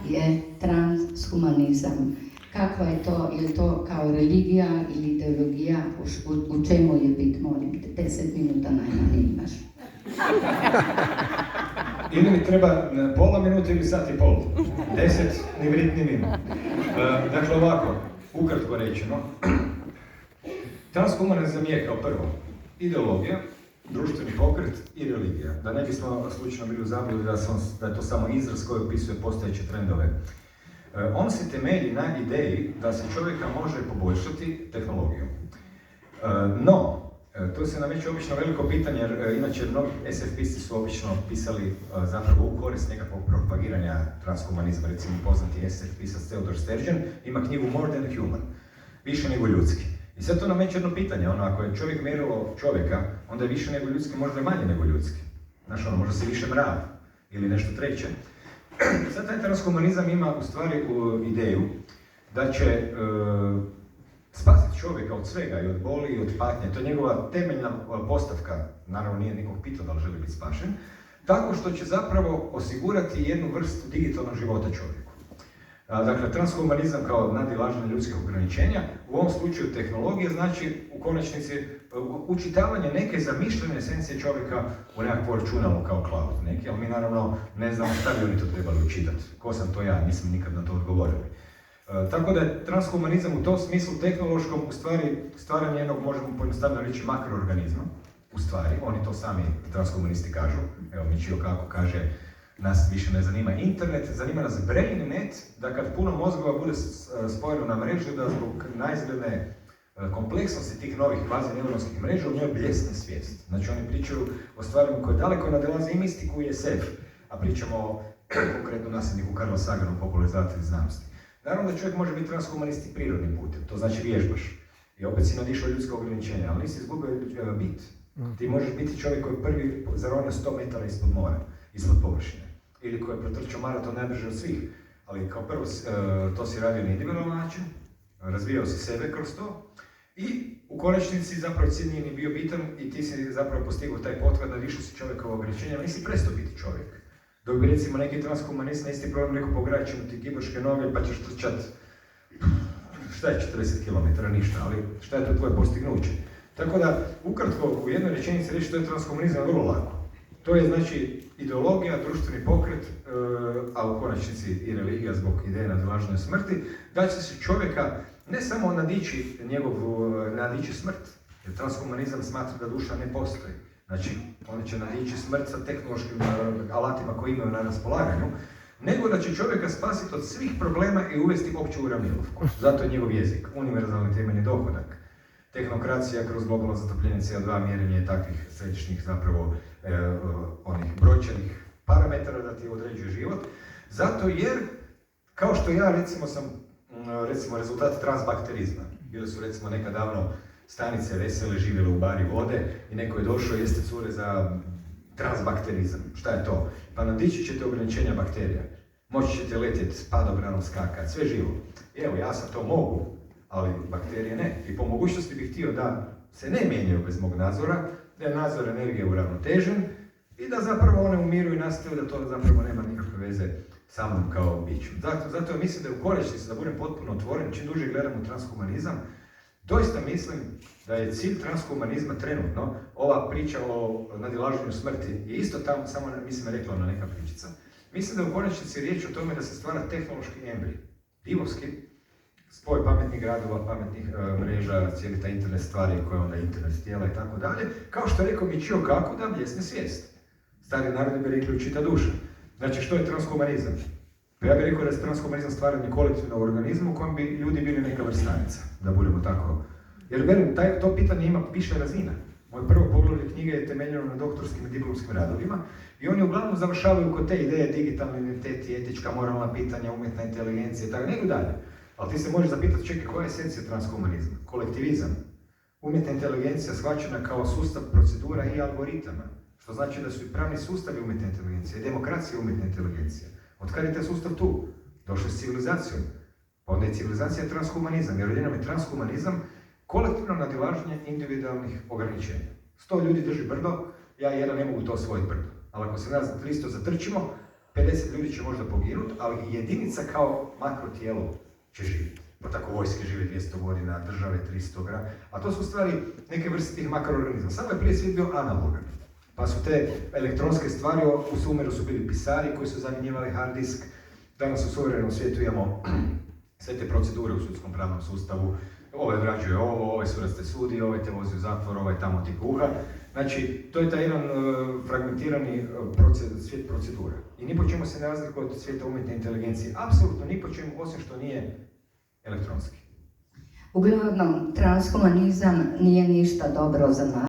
je transhumanizam? Kakva je to kao religija ili ideologija, u čemu je bit, molim te, 10 minuta najmanje imaš. Ili mi treba pola minuta ili sat i pol. 10, ni vrit, ni minut. Dakle, ovako, ukratko rečeno, transhumanizam je kao prvo ideologija, društveni pokret i religija. Da ne bismo slučajno bili u zabludi da je to samo izraz koji opisuje postojeće trendove. On se temelji na ideji da se čovjeka može poboljšati tehnologijom. No, to se nameće obično veliko pitanje, jer inače mnogi SF-pisti su obično pisali zapravo u korist nekakvog propagiranja transhumanizma. Recimo poznati SF-pisac Theodor Sturgeon ima knjigu More than Human, više nego ljudski. I sad to nameće jedno pitanje, ako je čovjek mjerilo čovjeka, onda je više nego ljudski, možda je manje nego ljudski. Znaš, možda se više mrav ili nešto treće. Sad taj transhumanizam ima u stvari ideju da će spasiti čovjeka od svega, i od boli, i od patnje. To je njegova temeljna postavka, naravno nije nikog pitao da li želi biti spašen, tako što će zapravo osigurati jednu vrstu digitalnog života čovjeku. Dakle, transhumanizam kao nadilaženje ljudskih ograničenja, u ovom slučaju tehnologija, znači u konačnici učitavanje neke zamišljene esencije čovjeka u nekakvo računalo kao cloud neki, ali mi naravno ne znamo šta bi oni to trebali učitati. Ko sam to ja, nisam nikad na to odgovorio. Tako da je transhumanizam u tom smislu tehnološkom u stvari stvaranje jednog, možemo pojednostavno reći, makroorganizma. U stvari, oni to sami transhumanisti kažu. Evo, Michio Kaku kaže, nas više ne zanima internet, zanima nas BrainNet, da kad puno mozgova bude spojeno na mrežu, da zbog najizgledne kompleksnosti tih novih kvazi neuronskih mreža u njoj bljesne svijest. Znači oni pričaju o stvarima koje daleko nadilaze i mistiku i SF, a pričamo o konkretnom nasljedniku Carla Saganu, popularizaciji znanosti. Naravno da čovjek može biti transhumanist i prirodnim putem, to znači vježbaš. I opet si nadišao ljudska ograničenja, ali nisi izgubio bit. Ti možeš biti čovjek koji je prvi zaronio 100 metara ispod mora, ispod površine. Ili koji je protrčao maraton najbrže od svih. Ali kao prvo to si radio na individualan način, razvijao si sebe kroz to i u konačnici zapravo cilj nije ni bio bitan i ti si zapravo postigao taj pothvat, nadišao si čovjekovo ograničenja, ali nisi prestao biti čovjek. Dok bi recimo neki transhumanist na isti problem rekao pogradit ćemo ti kiborške noge pa ćeš trčat, šta je 40 km, ništa, ali šta je to tvoje postignuće. Tako da, ukratko, u jednoj rečenici reći što je transhumanizam vrlo lako. To je znači ideologija, društveni pokret, a u konačnici i religija zbog ideje nadilaženja smrti, da će se čovjeka ne samo nadići smrt, jer transhumanizam smatra da duša ne postoji. Znači, oni će nadići smrt sa tehnološkim alatima koji imaju na raspolaganju, nego da će čovjeka spasiti od svih problema i uvesti opću uravnilovku. Zato je njegov jezik, univerzalni temeljni dohodak. Tehnokracija kroz globalno zatopljenje CO2, mjerenje takvih središnjih zapravo onih brojčanih parametara da ti određuje život. Zato jer, kao što ja recimo sam rezultat transbakterizma. Bile su recimo nekad davno stanice vesele, živjele u bari vode i neko je došao jeste cure za transbakterizam. Šta je to? Pa nadići ćete ograničenja bakterija. Moći ćete letjeti, padobranom skakat, sve živo. Evo, ja sam to mogu, ali bakterije ne. I po mogućnosti bih htio da se ne mijenjaju bez mog nadzora, da je nadzor energije uravnotežen i da zapravo one umiru i nastaju da to zapravo nema nikakve veze sa mnom kao biću. Zato mislim da je u konačnici, da budem potpuno otvoren, čim duže gledam u transhumanizam, doista mislim da je cilj transhumanizma trenutno, ova priča o nadilaženju smrti je isto tamo, samo mislim rekla neka pričica. Mislim da je u konačnici riječ o tome da se stvara tehnološki embrij, divovski, spoj pametnih gradova, pametnih mreža, cijeli taj internet stvari koje onda internet tijela i tako dalje, kao što je rekao Michio Kaku da bljesne svijest. Stari narodi bi rekli učita duša. Znači, što je transhumanizam? Pa ja bih rekao da je transhumanizam stvaranje kolektivnog organizma u kojem bi ljudi bili neka vrstanica, da budemo tako. Jer velim, to pitanje ima više razina. Moje prvo poglavlje knjige je temeljeno na doktorskim i diplomskim radovima i oni uglavnom završavaju kod te ideje digitalni identitet, etička, moralna pitanja, umjetna inteligencija i tako, nego dalje. Ali ti se možeš zapitati, čekaj, koja je esencija transhumanizma? Kolektivizam. Umjetna inteligencija shvaćena kao sustav procedura i algoritama, što znači da su i pravni sustavi umjetne inteligencije, i demokracija umjetna inteligencija. Od kada je taj sustav tu? Došli s civilizacijom. Pa onda je civilizacija transhumanizam, jer jednom je transhumanizam kolektivno nadilaženje individualnih ograničenja. 100 ljudi drži brdo, ja jedan ne mogu to osvojiti brdo. Ali ako se nas 300 zatrčimo, 50 ljudi će možda poginuti, ali jedinica kao makrotijelo će živjeti. Pa tako vojske žive 200 godina, države 300 godina, a to su u stvari neke vrste tih makroorganizma. Samo je prije svijet bio analogan. Pa su te elektronske stvari, u Sumeru su bili pisari koji su zamjenjivali hard disk. Danas u suvremenom svijetu imamo sve te procedure u sudskom pravnom sustavu. Ovaj odrađuje ovo, ovaj sudac te sudi, ovaj te vozi u zatvor, ovaj tamo ti kuha. Znači, to je taj jedan fragmentirani svijet procedura. I ni po čemu se ne razlikuje od svijeta umjetne inteligencije. Apsolutno ni po čemu, osim što nije elektronski. Uglavnom, transhumanizam nije ništa dobro za nas.